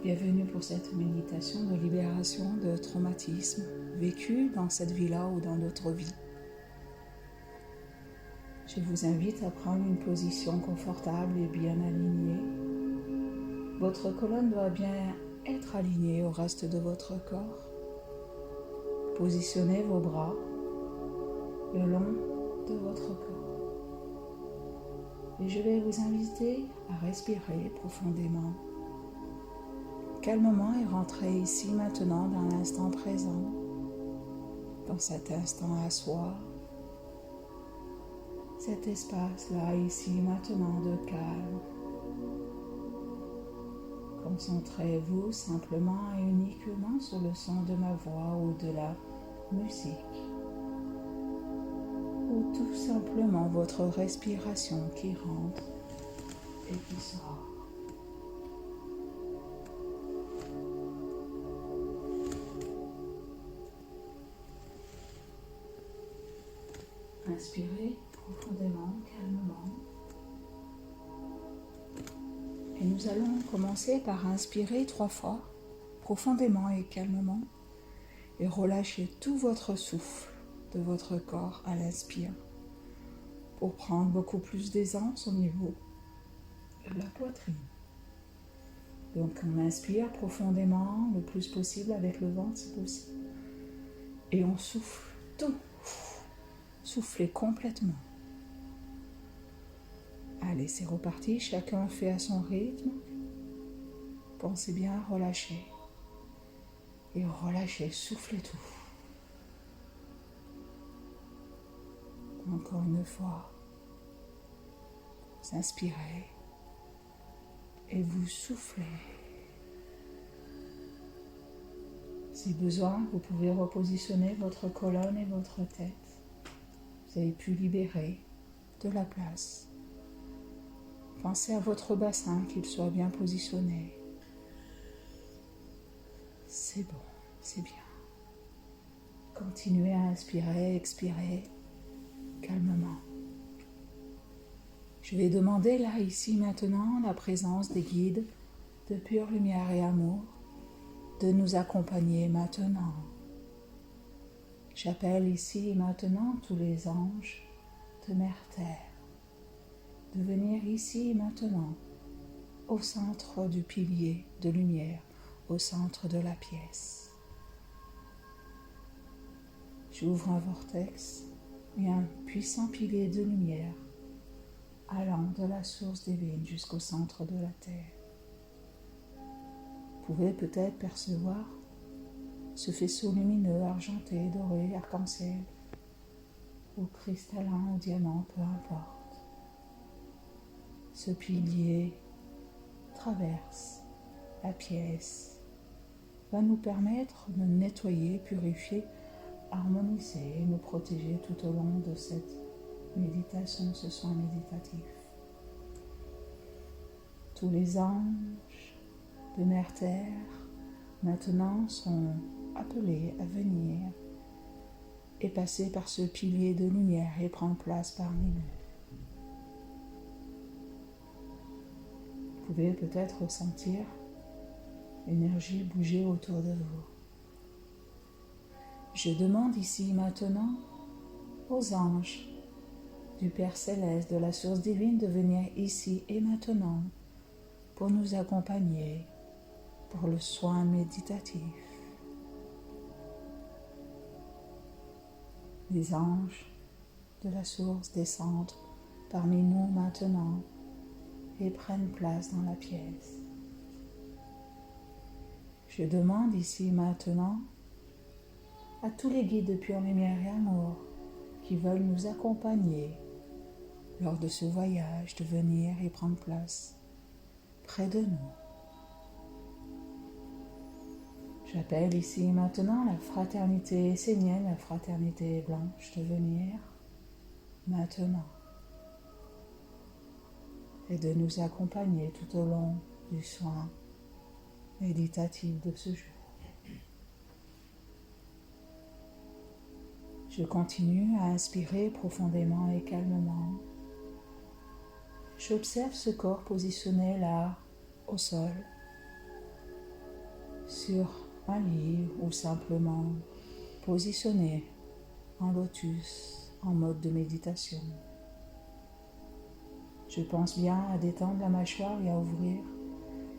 Bienvenue pour cette méditation de libération de traumatisme vécu dans cette vie-là ou dans d'autres vies. Je vous invite à prendre une position confortable et bien alignée. Votre colonne doit bien être alignée au reste de votre corps. Positionnez vos bras le long de votre corps. Et je vais vous inviter à respirer profondément. Calmement et rentrez ici maintenant dans l'instant présent, dans cet instant à soi, cet espace-là ici maintenant de calme. Concentrez-vous simplement et uniquement sur le son de ma voix ou de la musique, ou tout simplement votre respiration qui rentre et qui sort. Inspirez profondément, calmement. Et nous allons commencer par inspirer 3 fois, profondément et calmement, et relâcher tout votre souffle de votre corps à l'inspire, pour prendre beaucoup plus d'aisance au niveau de la poitrine. Donc on inspire profondément, le plus possible avec le ventre si possible, et on souffle tout. Soufflez complètement. Allez, c'est reparti. Chacun fait à son rythme. Pensez bien à relâcher. Et relâchez, soufflez tout. Encore une fois. Vous inspirez. Et vous soufflez. Si besoin, vous pouvez repositionner votre colonne et votre tête. Vous avez pu libérer de la place. Pensez à votre bassin, qu'il soit bien positionné. C'est bon, c'est bien. Continuez à inspirer, expirer calmement. Je vais demander là, ici, maintenant, la présence des guides de pure lumière et amour de nous accompagner maintenant. J'appelle ici maintenant tous les anges de Mère Terre de venir ici maintenant au centre du pilier de lumière, au centre de la pièce. J'ouvre un vortex et un puissant pilier de lumière allant de la source divine jusqu'au centre de la Terre. Vous pouvez peut-être percevoir ce faisceau lumineux, argenté, doré, arc-en-ciel, ou cristallin, ou diamant, peu importe. Ce pilier traverse la pièce, va nous permettre de nettoyer, purifier, harmoniser et nous protéger tout au long de cette méditation, ce soin méditatif. Tous les anges de Mère Terre maintenant sont appelés à venir et passer par ce pilier de lumière et prendre place parmi nous. Vous pouvez peut-être ressentir l'énergie bouger autour de vous. Je demande ici maintenant aux anges du Père Céleste, de la source divine, de venir ici et maintenant pour nous accompagner pour le soin méditatif. Les anges de la source descendent parmi nous maintenant et prennent place dans la pièce. Je demande ici maintenant à tous les guides de pure lumière et amour qui veulent nous accompagner lors de ce voyage de venir et prendre place près de nous. J'appelle ici maintenant la fraternité essénienne, la fraternité blanche de venir maintenant et de nous accompagner tout au long du soin méditatif de ce jour. Je continue à inspirer profondément et calmement. J'observe ce corps positionné là, au sol, sur un lit ou simplement positionné en lotus, en mode de méditation. Je pense bien à détendre la mâchoire et à ouvrir,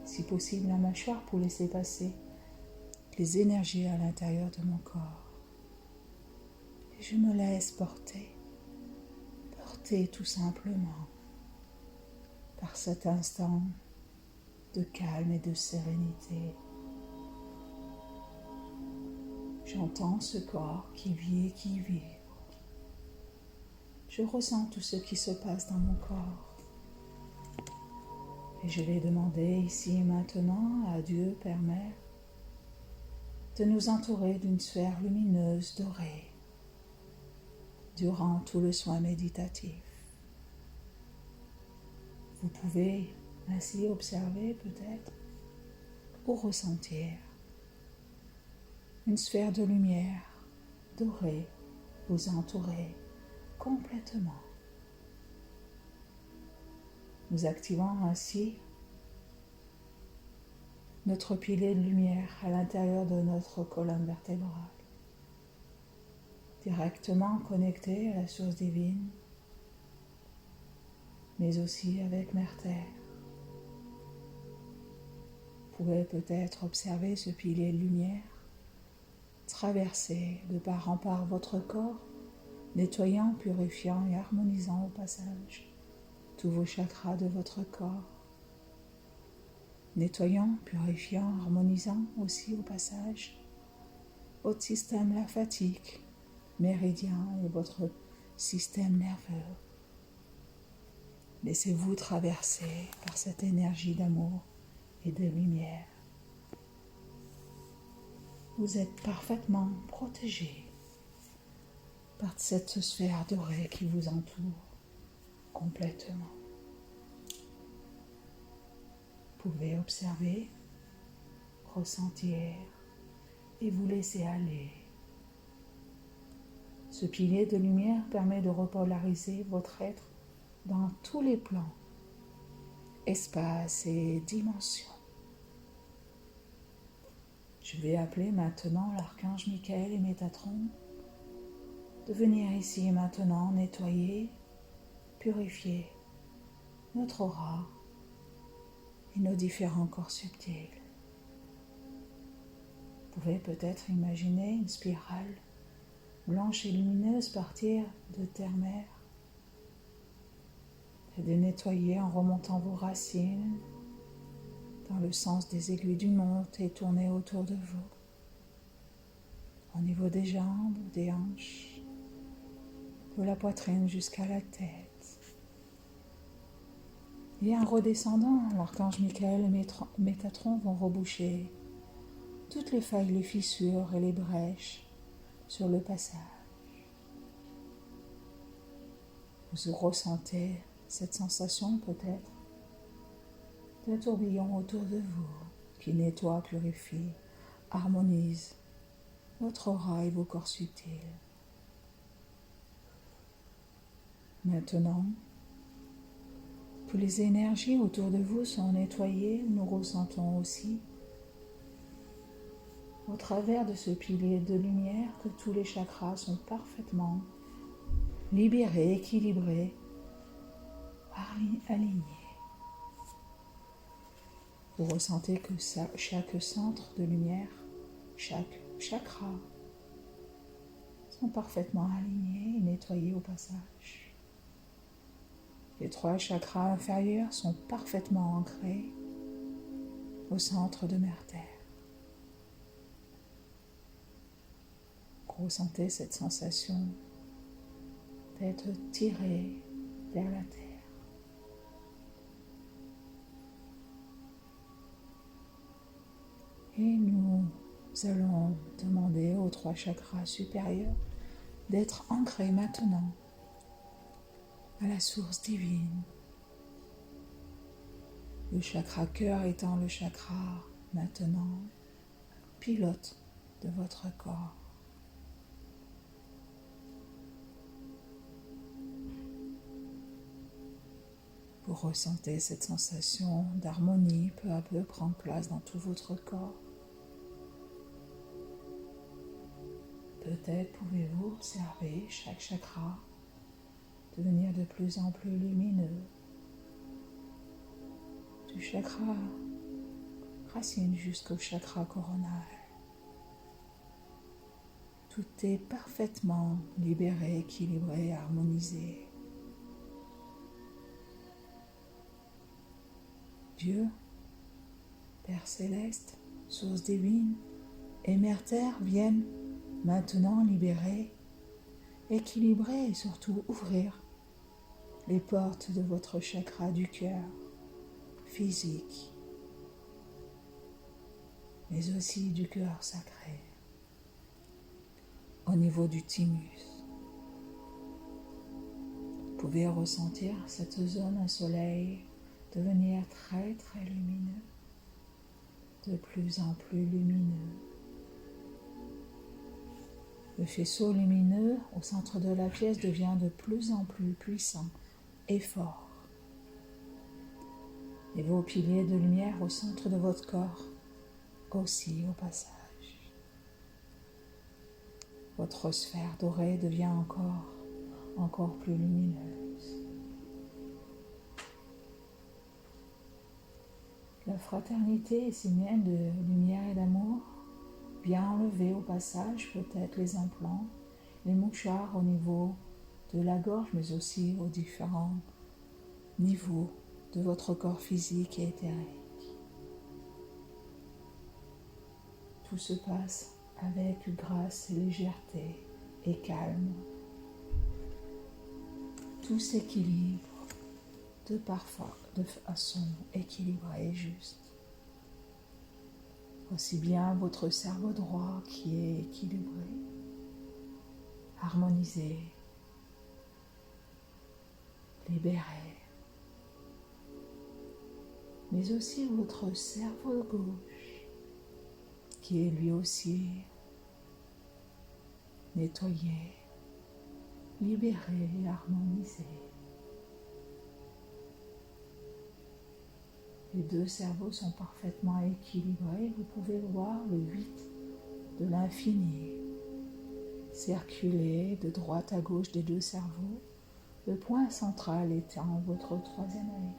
si possible, la mâchoire pour laisser passer les énergies à l'intérieur de mon corps. Et je me laisse porter tout simplement par cet instant de calme et de sérénité. J'entends ce corps qui vit et qui vibre. Je ressens tout ce qui se passe dans mon corps. Et je vais demander ici et maintenant à Dieu, Père, Mère, de nous entourer d'une sphère lumineuse dorée durant tout le soin méditatif. Vous pouvez ainsi observer peut-être ou ressentir une sphère de lumière dorée vous entourer complètement. Nous activons ainsi notre pilier de lumière à l'intérieur de notre colonne vertébrale, directement connecté à la source divine, mais aussi avec Mère Terre. Vous pouvez peut-être observer ce pilier de lumière traverser de part en part votre corps, nettoyant, purifiant et harmonisant au passage tous vos chakras de votre corps. Nettoyant, purifiant, harmonisant aussi au passage votre système lymphatique, méridien et votre système nerveux. Laissez-vous traverser par cette énergie d'amour et de lumière. Vous êtes parfaitement protégé par cette sphère dorée qui vous entoure complètement. Vous pouvez observer, ressentir et vous laisser aller. Ce pilier de lumière permet de repolariser votre être dans tous les plans, espaces et dimensions. Je vais appeler maintenant l'archange Michael et Métatron de venir ici et maintenant nettoyer, purifier notre aura et nos différents corps subtils. Vous pouvez peut-être imaginer une spirale blanche et lumineuse partir de terre-mère et de nettoyer en remontant vos racines dans le sens des aiguilles d'une montre et tourner autour de vous, au niveau des jambes, des hanches, de la poitrine jusqu'à la tête. Et en redescendant, l'archange Michael et Métatron vont reboucher toutes les failles, les fissures et les brèches sur le passage. Vous ressentez cette sensation peut-être d'un tourbillon autour de vous qui nettoie, purifie, harmonise votre aura et vos corps subtils. Maintenant que les énergies autour de vous sont nettoyées, nous ressentons aussi au travers de ce pilier de lumière que tous les chakras sont parfaitement libérés, équilibrés, alignés. Vous ressentez que chaque centre de lumière, chaque chakra sont parfaitement alignés et nettoyés au passage. Les 3 chakras inférieurs sont parfaitement ancrés au centre de Mère Terre. Vous ressentez cette sensation d'être tiré vers la Terre. Et nous allons demander aux 3 chakras supérieurs d'être ancrés maintenant à la source divine. Le chakra cœur étant le chakra maintenant pilote de votre corps. Vous ressentez cette sensation d'harmonie peu à peu prendre place dans tout votre corps. Peut-être pouvez-vous observer chaque chakra devenir de plus en plus lumineux, du chakra racine jusqu'au chakra coronal. Tout est parfaitement libéré, équilibré, harmonisé. Dieu, Père céleste, source divine et Mère Terre viennent maintenant libérer, équilibrer et surtout ouvrir les portes de votre chakra du cœur physique, mais aussi du cœur sacré, au niveau du thymus. Vous pouvez ressentir cette zone à soleil devenir très très lumineux, de plus en plus lumineux. Le faisceau lumineux au centre de la pièce devient de plus en plus puissant et fort. Et vos piliers de lumière au centre de votre corps aussi au passage. Votre sphère dorée devient encore plus lumineuse. La fraternité essimienne de lumière et d'amour vient enlever au passage peut-être les implants, les mouchards au niveau de la gorge, mais aussi aux différents niveaux de votre corps physique et éthérique. Tout se passe avec grâce et légèreté et calme. Tout s'équilibre de façon équilibrée et juste. Aussi bien votre cerveau droit qui est équilibré, harmonisé, libéré, mais aussi votre cerveau gauche qui est lui aussi nettoyé, libéré et harmonisé. Les deux cerveaux sont parfaitement équilibrés. Vous pouvez voir le 8 de l'infini circuler de droite à gauche des deux cerveaux, le point central étant votre troisième œil.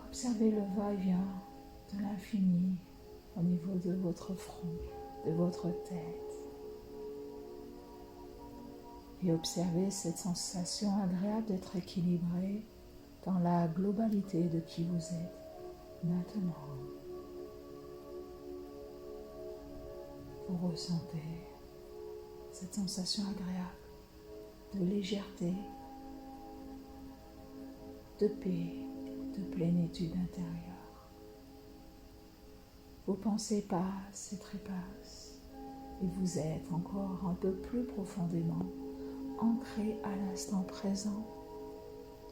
Observez le va-et-vient de l'infini au niveau de votre front, de votre tête. Et observez cette sensation agréable d'être équilibré dans la globalité de qui vous êtes maintenant. Vous ressentez cette sensation agréable de légèreté, de paix, de plénitude intérieure. Vos pensées passent et trépassent et vous êtes encore un peu plus profondément ancré à l'instant présent.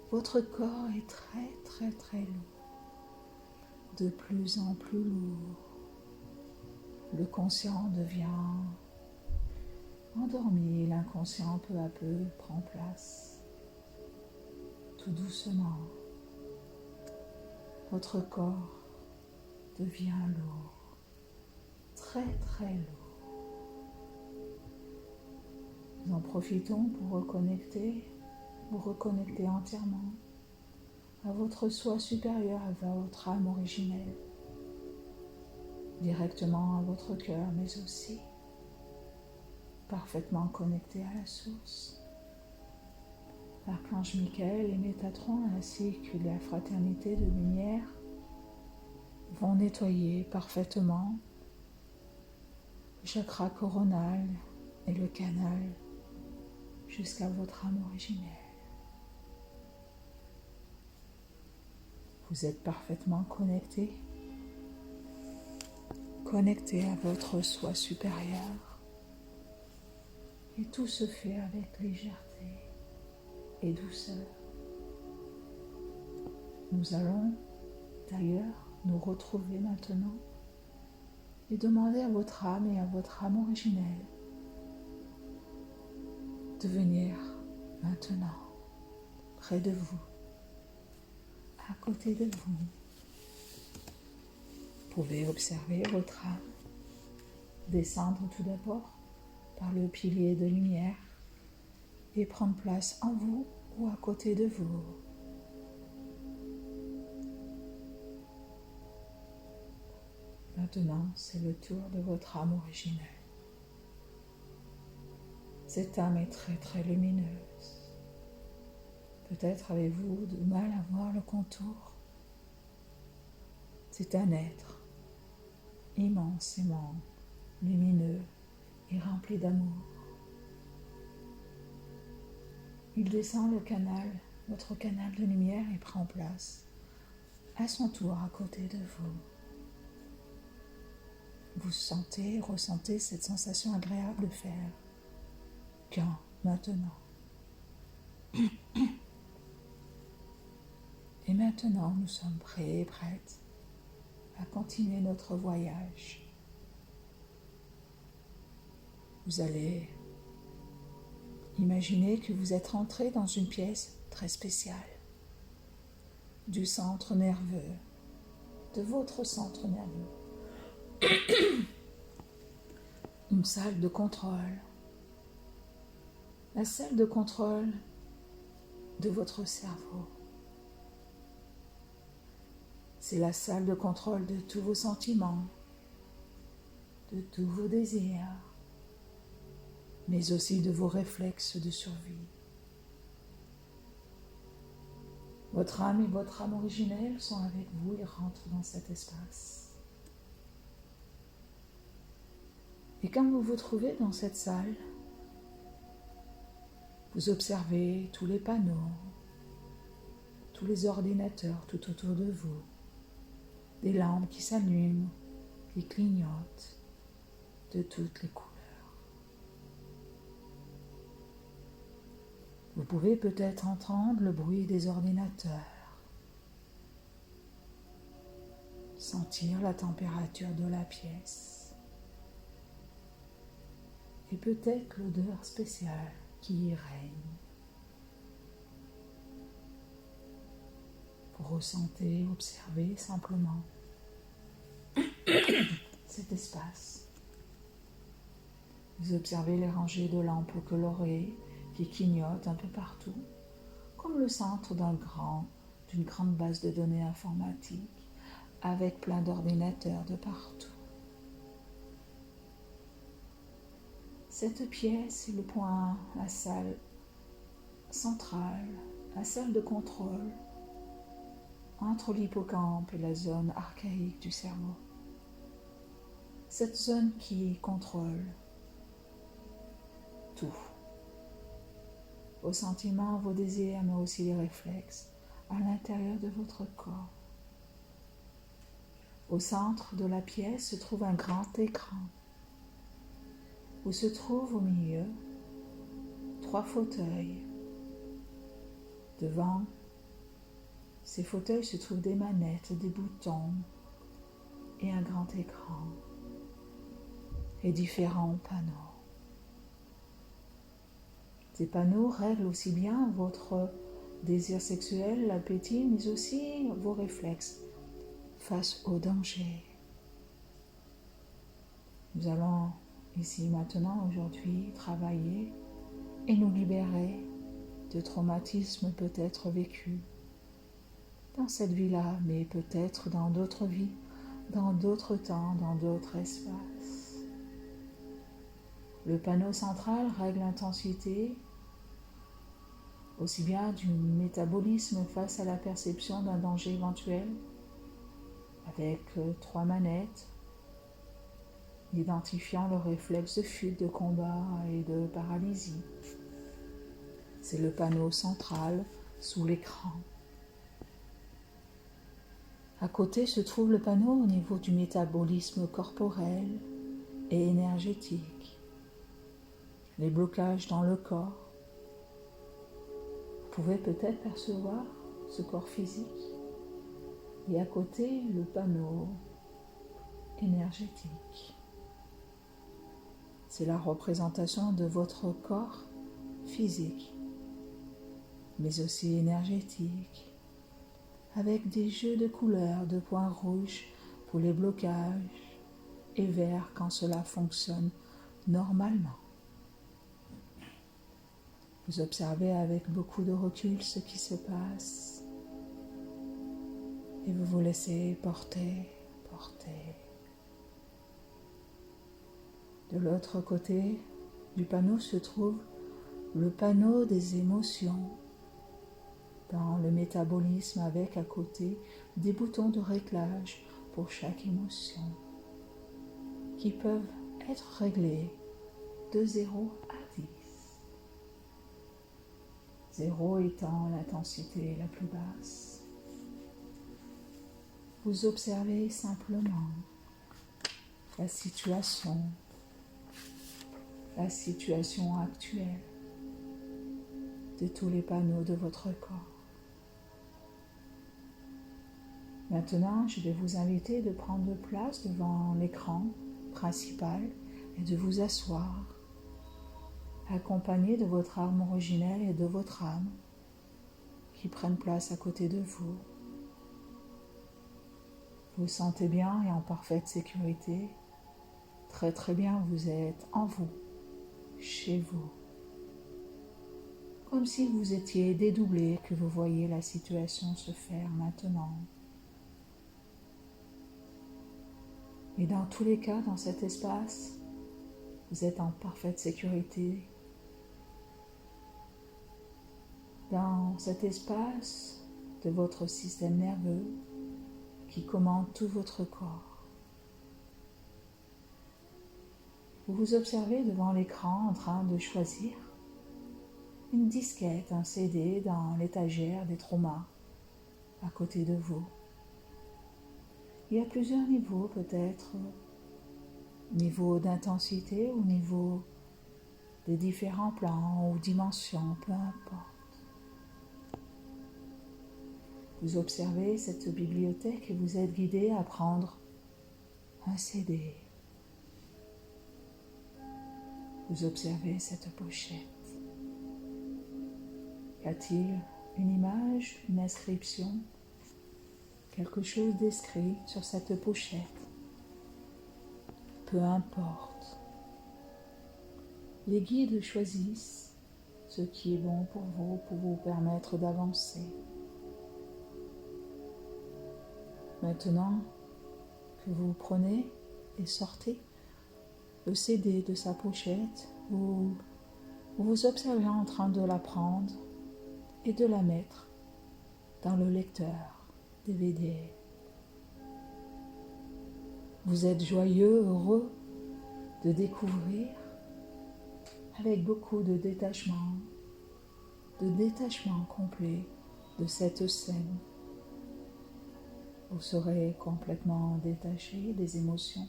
Votre corps est très très très lourd, de plus en plus lourd. Le conscient devient endormi et l'inconscient peu à peu prend place. Tout doucement, votre corps devient lourd, très très lourd. Nous en profitons pour vous reconnecter entièrement à votre soi supérieur, à votre âme originelle, directement à votre cœur, mais aussi parfaitement connecté à la source. L'archange Michael et Métatron ainsi que la fraternité de lumière vont nettoyer parfaitement le chakra coronal et le canal jusqu'à votre âme originelle. Vous êtes parfaitement connecté à votre soi supérieur. Et tout se fait avec légèreté et douceur. Nous allons d'ailleurs nous retrouver maintenant et demander à votre âme et à votre âme originelle de venir maintenant près de vous, à côté de vous. Vous pouvez observer votre âme descendre tout d'abord par le pilier de lumière et prendre place en vous ou à côté de vous. Maintenant, c'est le tour de votre âme originelle. Cette âme est très très lumineuse. Peut-être avez-vous du mal à voir le contour. C'est un être immensément lumineux et rempli d'amour. Il descend le canal, votre canal de lumière, et prend place à son tour à côté de vous. Vous ressentez cette sensation agréable de faire qu'un maintenant. Et maintenant, nous sommes prêts et prêtes à continuer notre voyage. Vous allez imaginer que vous êtes rentré dans une pièce très spéciale du centre nerveux, de votre centre nerveux. Une salle de contrôle. La salle de contrôle de votre cerveau. C'est la salle de contrôle de tous vos sentiments, de tous vos désirs, mais aussi de vos réflexes de survie. Votre âme et votre âme originelle sont avec vous et rentrent dans cet espace. Et quand vous vous trouvez dans cette salle, vous observez tous les panneaux, tous les ordinateurs tout autour de vous, des lampes qui s'allument, qui clignotent de toutes les couleurs. Vous pouvez peut-être entendre le bruit des ordinateurs, sentir la température de la pièce et peut-être l'odeur spéciale qui y règne. Vous ressentez, observez simplement cet espace. Vous observez les rangées de lampes colorées qui clignotent un peu partout, comme le centre d'une grande base de données informatique avec plein d'ordinateurs de partout. Cette pièce est le point, la salle centrale, la salle de contrôle entre l'hippocampe et la zone archaïque du cerveau. Cette zone qui contrôle tout. Vos sentiments, vos désirs, mais aussi les réflexes à l'intérieur de votre corps. Au centre de la pièce se trouve un grand écran où se trouvent au milieu 3 fauteuils. Devant ces fauteuils se trouvent des manettes, des boutons et un grand écran et différents panneaux. Ces panneaux règlent aussi bien votre désir sexuel, l'appétit, mais aussi vos réflexes face au danger. Nous allons ici maintenant, aujourd'hui, travailler et nous libérer de traumatismes peut-être vécus dans cette vie-là, mais peut-être dans d'autres vies, dans d'autres temps, dans d'autres espaces. Le panneau central règle l'intensité aussi bien du métabolisme face à la perception d'un danger éventuel, avec 3 manettes, identifiant le réflexe de fuite, de combat et de paralysie. C'est le panneau central sous l'écran. À côté se trouve le panneau au niveau du métabolisme corporel et énergétique, les blocages dans le corps. Vous pouvez peut-être percevoir ce corps physique et à côté le panneau énergétique. C'est la représentation de votre corps physique, mais aussi énergétique, avec des jeux de couleurs, de points rouges pour les blocages et vert quand cela fonctionne normalement. Vous observez avec beaucoup de recul ce qui se passe et vous vous laissez porter. De l'autre côté du panneau se trouve le panneau des émotions. Dans le métabolisme avec à côté des boutons de réglage pour chaque émotion qui peuvent être réglés de 0 à 10. 0 étant l'intensité la plus basse. Vous observez simplement la situation actuelle de tous les panneaux de votre corps. Maintenant, je vais vous inviter de prendre place devant l'écran principal et de vous asseoir, accompagné de votre âme originelle et de votre âme qui prennent place à côté de vous. Vous vous sentez bien et en parfaite sécurité. Très très bien, vous êtes en vous, chez vous. Comme si vous étiez dédoublé, que vous voyez la situation se faire maintenant. Et dans tous les cas, dans cet espace, vous êtes en parfaite sécurité. Dans cet espace de votre système nerveux qui commande tout votre corps. Vous vous observez devant l'écran en train de choisir une disquette, un CD dans l'étagère des traumas à côté de vous. Il y a plusieurs niveaux, peut-être niveau d'intensité ou niveau des différents plans ou dimensions, peu importe. Vous observez cette bibliothèque et vous êtes guidé à prendre un CD. Vous observez cette pochette. Y a-t-il une image, une inscription, quelque chose d'écrit sur cette pochette? Peu importe. Les guides choisissent ce qui est bon pour vous permettre d'avancer. Maintenant que vous prenez et sortez le CD de sa pochette, vous vous observez en train de la prendre et de la mettre dans le lecteur DVD. Vous êtes joyeux, heureux de découvrir avec beaucoup de détachement complet de cette scène. Vous serez complètement détaché des émotions,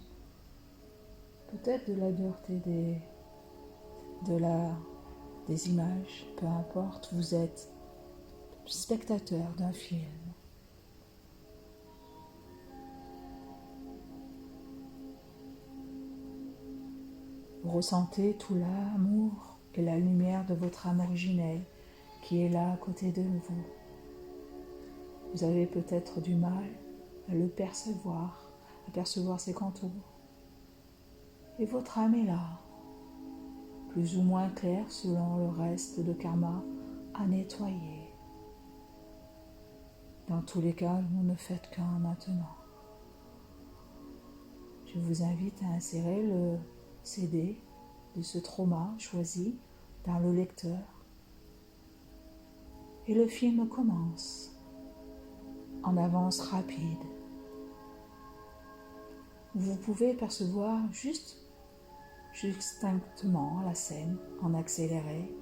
peut-être de la dureté des images, peu importe, vous êtes spectateur d'un film. Vous ressentez tout l'amour et la lumière de votre âme originelle qui est là à côté de vous. Vous avez peut-être du mal à le percevoir, à percevoir ses contours. Et votre âme est là, plus ou moins claire selon le reste de karma à nettoyer. Dans tous les cas, vous ne faites qu'un maintenant. Je vous invite à insérer le CD de ce trauma choisi dans le lecteur. Et le film commence en avance rapide. Vous pouvez percevoir juste distinctement la scène en accéléré.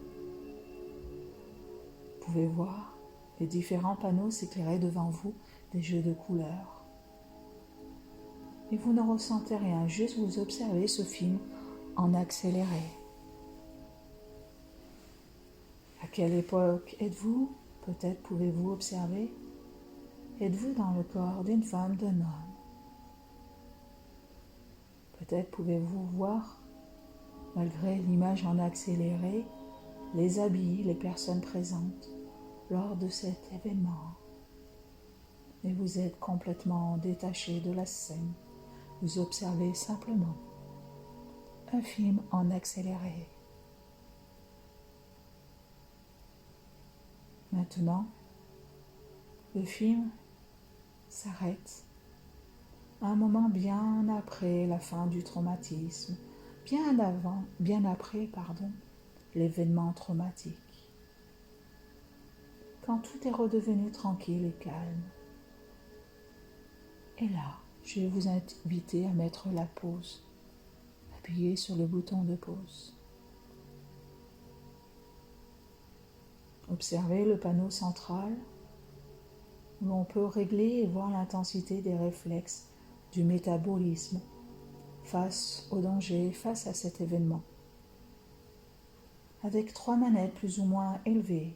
Vous pouvez voir les différents panneaux s'éclairer devant vous, des jeux de couleurs. Et vous ne ressentez rien, juste vous observez ce film en accéléré. À quelle époque êtes-vous? Peut-être pouvez-vous observer. Êtes-vous dans le corps d'une femme, d'un homme? Peut-être pouvez-vous voir, malgré l'image en accéléré, les habits, les personnes présentes lors de cet événement. Et vous êtes complètement détaché de la scène, Vous observez simplement un film en accéléré. Maintenant, le film s'arrête à un moment bien après la fin du traumatisme, bien après, l'événement traumatique. Quand tout est redevenu tranquille et calme. Et là, je vais vous inviter à mettre la pause. Appuyez sur le bouton de pause. Observez le panneau central où l'on peut régler et voir l'intensité des réflexes du métabolisme face au danger, face à cet événement. Avec 3 manettes plus ou moins élevées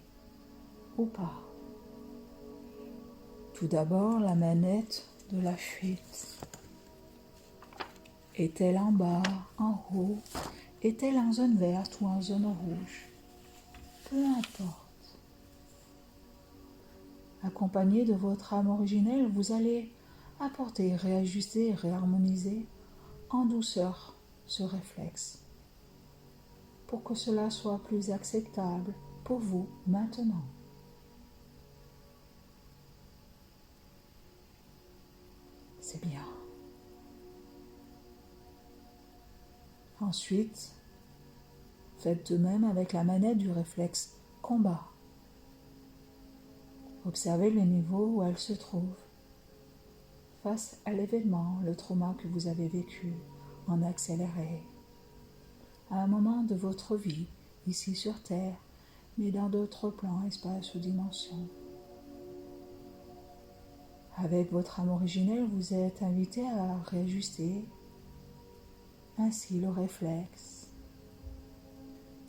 ou pas. Tout d'abord, la manette de la fuite. Est-elle en bas, en haut? Est-elle en zone verte ou en zone rouge? Peu importe. Accompagné de votre âme originelle, vous allez apporter, réajuster, réharmoniser en douceur ce réflexe pour que cela soit plus acceptable pour vous maintenant. C'est bien. Ensuite, faites de même avec la manette du réflexe combat. Observez le niveau où elle se trouve face à l'événement, le trauma que vous avez vécu en accéléré, à un moment de votre vie, ici sur Terre, mais dans d'autres plans, espaces ou dimensions. Avec votre âme originelle, vous êtes invité à réajuster ainsi le réflexe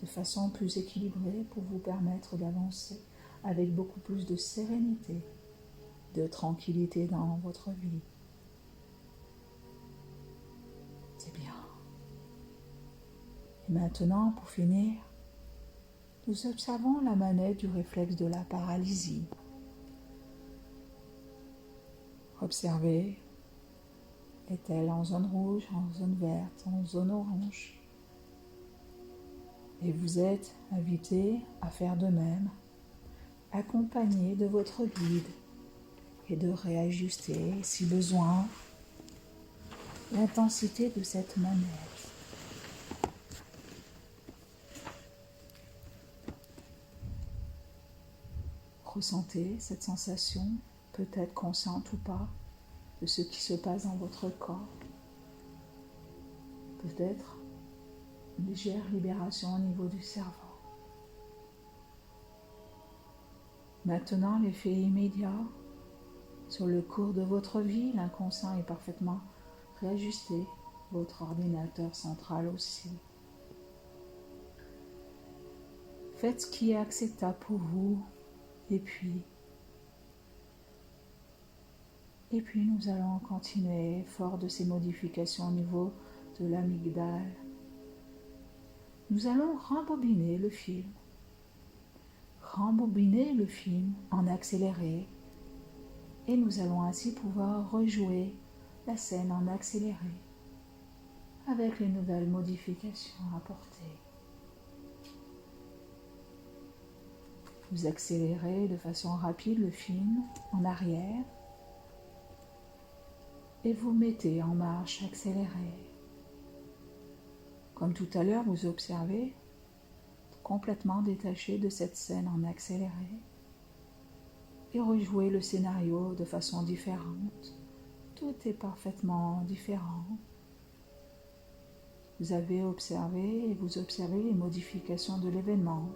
de façon plus équilibrée pour vous permettre d'avancer avec beaucoup plus de sérénité, de tranquillité dans votre vie. C'est bien. Et maintenant, pour finir, nous observons la manette du réflexe de la paralysie. Observez, est-elle en zone rouge, en zone verte, en zone orange? Et vous êtes invité à faire de même, accompagné de votre guide et de réajuster, si besoin, l'intensité de cette manette. Ressentez cette sensation, peut-être consciente ou pas, de ce qui se passe dans votre corps. Peut-être une légère libération au niveau du cerveau. Maintenant, l'effet immédiat sur le cours de votre vie, l'inconscient est parfaitement réajusté, votre ordinateur central aussi. Faites ce qui est acceptable pour vous, et puis nous allons continuer fort de ces modifications au niveau de l'amygdale. Nous allons rembobiner le film en accéléré, et nous allons ainsi pouvoir rejouer la scène en accéléré avec les nouvelles modifications apportées. Vous accélérez de façon rapide le film en arrière et vous mettez en marche accélérée. Comme tout à l'heure, vous observez, complètement détaché de cette scène en accéléré, et rejouez le scénario de façon différente. Tout est parfaitement différent. Vous avez observé et vous observez les modifications de l'événement,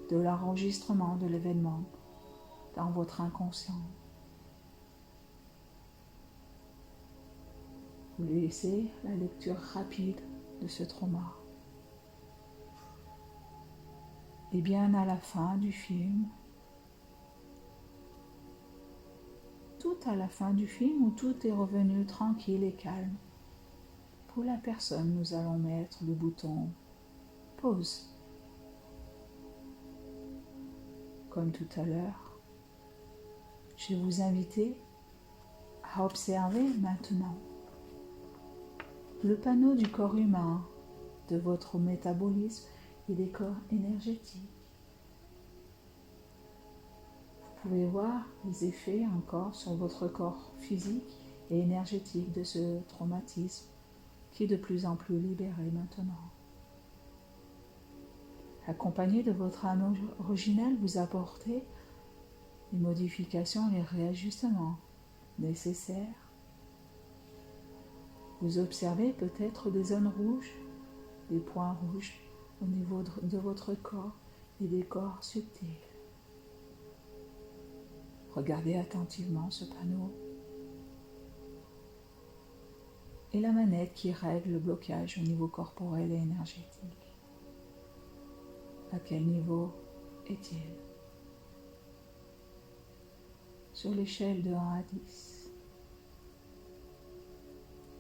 de l'enregistrement de l'événement dans votre inconscient. Vous laissez la lecture rapide de ce trauma. Et bien à la fin du film, tout à la fin du film où tout est revenu tranquille et calme, pour la personne, nous allons mettre le bouton pause. Comme tout à l'heure, je vais vous inviter à observer maintenant le panneau du corps humain, de votre métabolisme et des corps énergétiques. Vous pouvez voir les effets encore sur votre corps physique et énergétique de ce traumatisme qui est de plus en plus libéré maintenant. Accompagné de votre âme originelle, vous apportez les modifications, les réajustements nécessaires. Vous observez peut-être des zones rouges, des points rouges au niveau de votre corps et des corps subtils. Regardez attentivement ce panneau et la manette qui règle le blocage au niveau corporel et énergétique. À quel niveau est-il? Sur l'échelle de 1 à 10.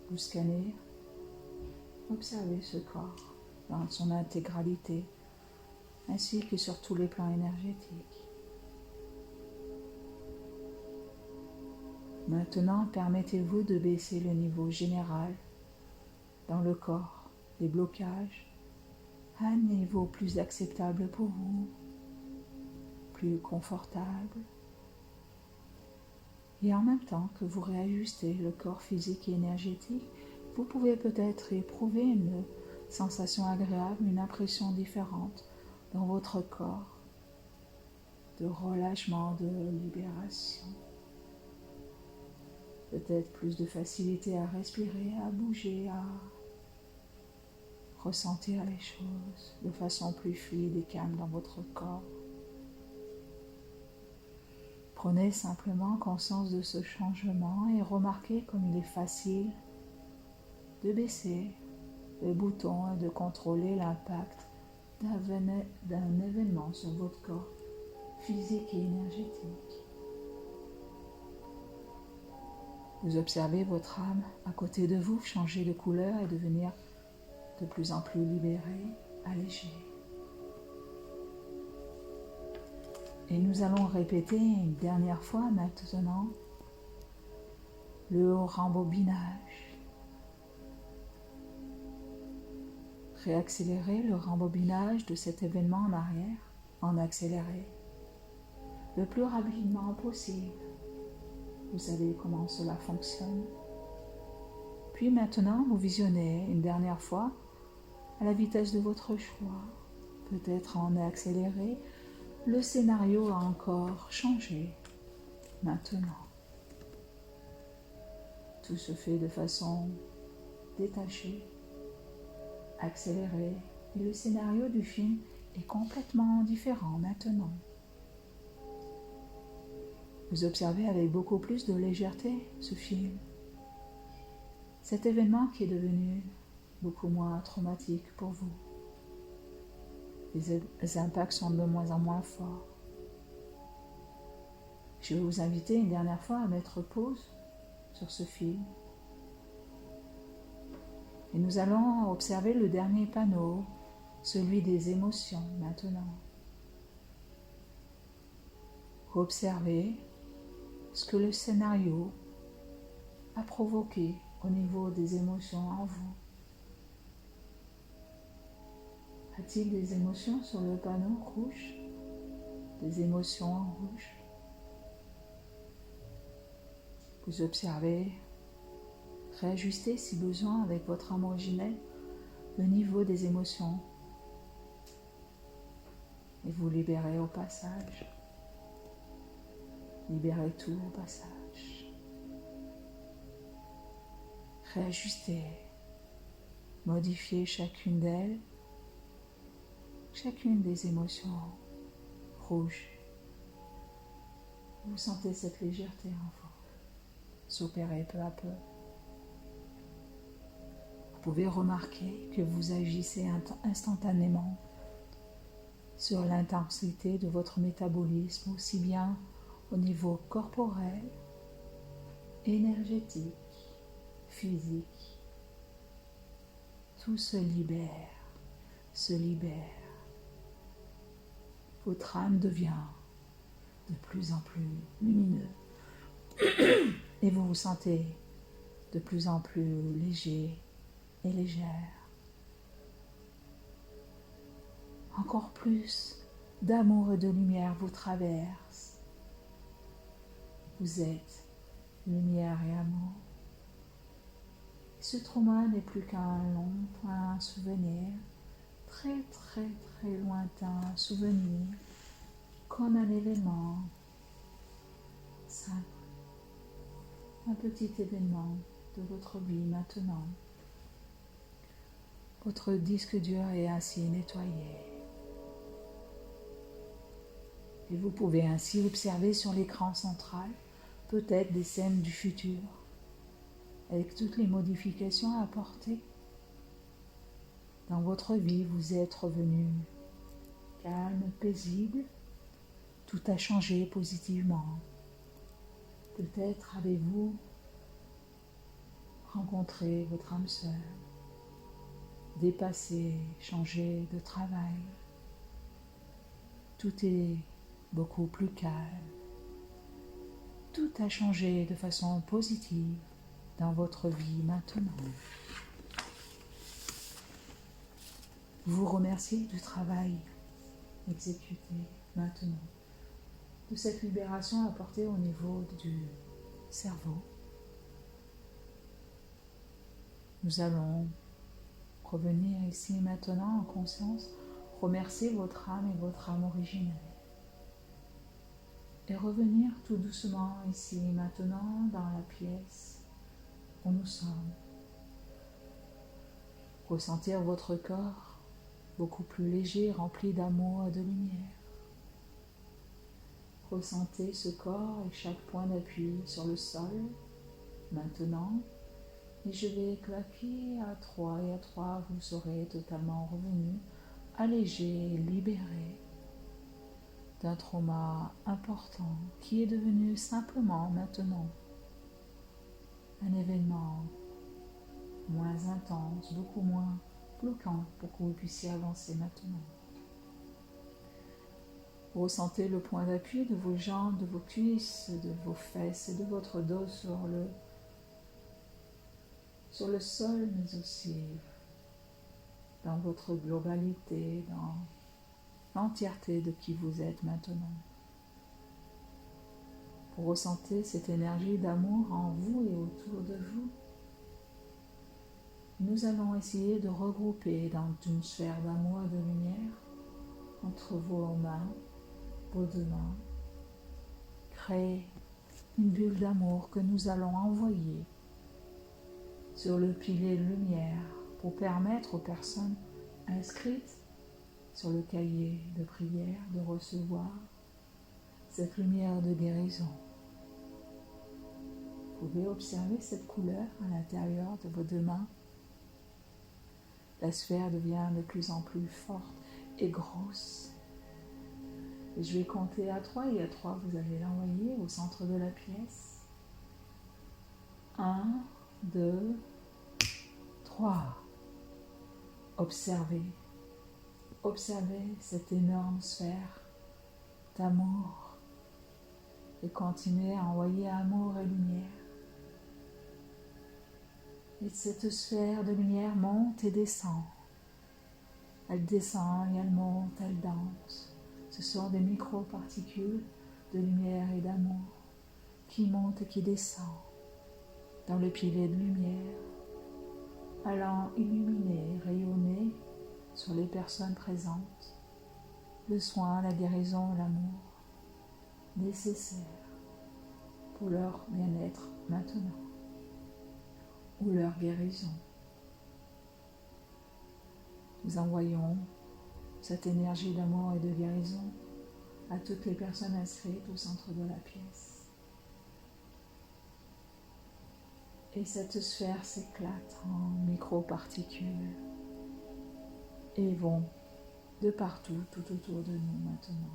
Vous scannez, observez ce corps dans son intégralité, ainsi que sur tous les plans énergétiques. Maintenant, permettez-vous de baisser le niveau général dans le corps, des blocages, à un niveau plus acceptable pour vous, plus confortable. Et en même temps que vous réajustez le corps physique et énergétique, vous pouvez peut-être éprouver une sensation agréable, une impression différente dans votre corps, de relâchement, de libération. Peut-être plus de facilité à respirer, à bouger, à ressentir les choses de façon plus fluide et calme dans votre corps. Prenez simplement conscience de ce changement et remarquez comme il est facile de baisser le bouton et de contrôler l'impact d'un événement sur votre corps physique et énergétique. Vous observez votre âme à côté de vous changer de couleur et devenir de plus en plus libéré, allégé. Et nous allons répéter une dernière fois maintenant le rembobinage. Réaccélérer le rembobinage de cet événement en arrière, en accéléré, le plus rapidement possible. Vous savez comment cela fonctionne. Puis maintenant, vous visionnez une dernière fois à la vitesse de votre choix, peut-être en accéléré. Le scénario a encore changé maintenant. Tout se fait de façon détachée, accélérée, et le scénario du film est complètement différent maintenant. Vous observez avec beaucoup plus de légèreté ce film. Cet événement qui est devenu beaucoup moins traumatique pour vous. Les impacts sont de moins en moins forts. Je vais vous inviter une dernière fois à mettre pause sur ce film. Et nous allons observer le dernier panneau, celui des émotions maintenant. Observez ce que le scénario a provoqué au niveau des émotions en vous. A-t-il des émotions sur le panneau rouge? Des émotions en rouge? Vous observez, réajustez si besoin avec votre âme originelle le niveau des émotions et vous libérez au passage. Libérez tout au passage. Réajustez, modifiez chacune d'elles, chacune des émotions rouges. Vous sentez cette légèreté en vous s'opérer peu à peu. Vous pouvez remarquer que vous agissez instantanément sur l'intensité de votre métabolisme, aussi bien au niveau corporel, énergétique, physique. Tout se libère, se libère. Votre âme devient de plus en plus lumineux et vous vous sentez de plus en plus léger, et légère. Encore plus d'amour et de lumière vous traverse. Vous êtes lumière et amour. Ce trauma n'est plus qu'un lointain souvenir, très très très lointain souvenir, comme un événement simple, un petit événement de votre vie maintenant. Votre disque dur est ainsi nettoyé. Et vous pouvez ainsi observer sur l'écran central peut-être des scènes du futur, avec toutes les modifications à apporter. Dans votre vie, vous êtes revenu calme, paisible, tout a changé positivement. Peut-être avez-vous rencontré votre âme sœur, dépassé, changé de travail. Tout est beaucoup plus calme. Tout a changé de façon positive dans votre vie maintenant. Vous remerciez du travail exécuté maintenant, de cette libération apportée au niveau du cerveau. Nous allons revenir ici maintenant en conscience, remercier votre âme et votre âme originelle. Et revenir tout doucement ici maintenant dans la pièce où nous sommes. Ressentir votre corps beaucoup plus léger, rempli d'amour et de lumière. Ressentez ce corps et chaque point d'appui sur le sol maintenant. Et je vais claquer à 3 et à 3, vous serez totalement revenu, allégé, libéré d'un trauma important qui est devenu simplement maintenant un événement moins intense, beaucoup moins bloquant pour que vous puissiez avancer maintenant. Vous ressentez le point d'appui de vos jambes, de vos cuisses, de vos fesses et de votre dos sur le sol, mais aussi dans votre globalité, dans l'entièreté de qui vous êtes maintenant. Vous ressentez cette énergie d'amour en vous et autour de vous. Nous allons essayer de regrouper dans une sphère d'amour et de lumière entre vos mains, vos deux mains. Créer une bulle d'amour que nous allons envoyer sur le pilier de lumière pour permettre aux personnes inscrites sur le cahier de prière de recevoir cette lumière de guérison. Vous pouvez observer cette couleur à l'intérieur de vos deux mains. La sphère devient de plus en plus forte et grosse. Et je vais compter à 3 et à 3, vous allez l'envoyer au centre de la pièce. 1, 2, 3. Observez cette énorme sphère d'amour et continuez à envoyer amour et lumière. Et cette sphère de lumière monte et descend. Elle descend et elle monte, elle danse. Ce sont des micro-particules de lumière et d'amour qui montent et qui descendent dans le pilier de lumière, allant illuminer, rayonner sur les personnes présentes le soin, la guérison, l'amour nécessaires pour leur bien-être maintenant ou leur guérison. Nous envoyons cette énergie d'amour et de guérison à toutes les personnes inscrites au centre de la pièce. Et cette sphère s'éclate en micro-particules et vont de partout, tout autour de nous maintenant.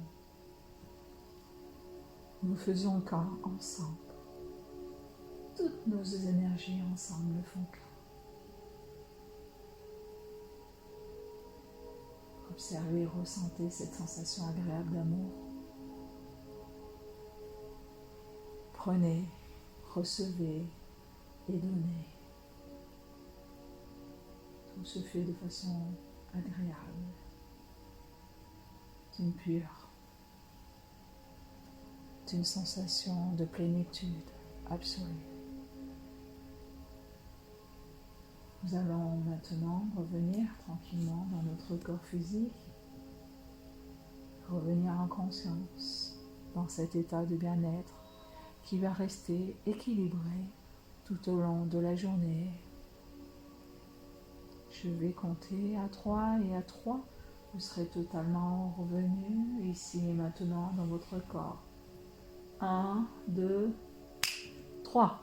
Nous faisons qu'un ensemble. Toutes nos énergies ensemble font qu'un. Observez, ressentez cette sensation agréable d'amour. Prenez, recevez et donnez. Tout se fait de façon agréable, d'une pure, d'une sensation de plénitude absolue. Nous allons maintenant revenir tranquillement dans notre corps physique, revenir en conscience dans cet état de bien-être qui va rester équilibré tout au long de la journée. Je vais compter à 3 et à 3, vous serez totalement revenu ici et maintenant dans votre corps. 1, 2, 3.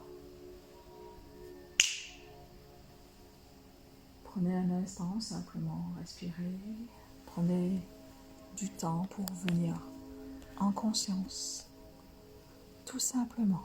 Prenez un instant, simplement respirez. Prenez du temps pour venir en conscience, tout simplement.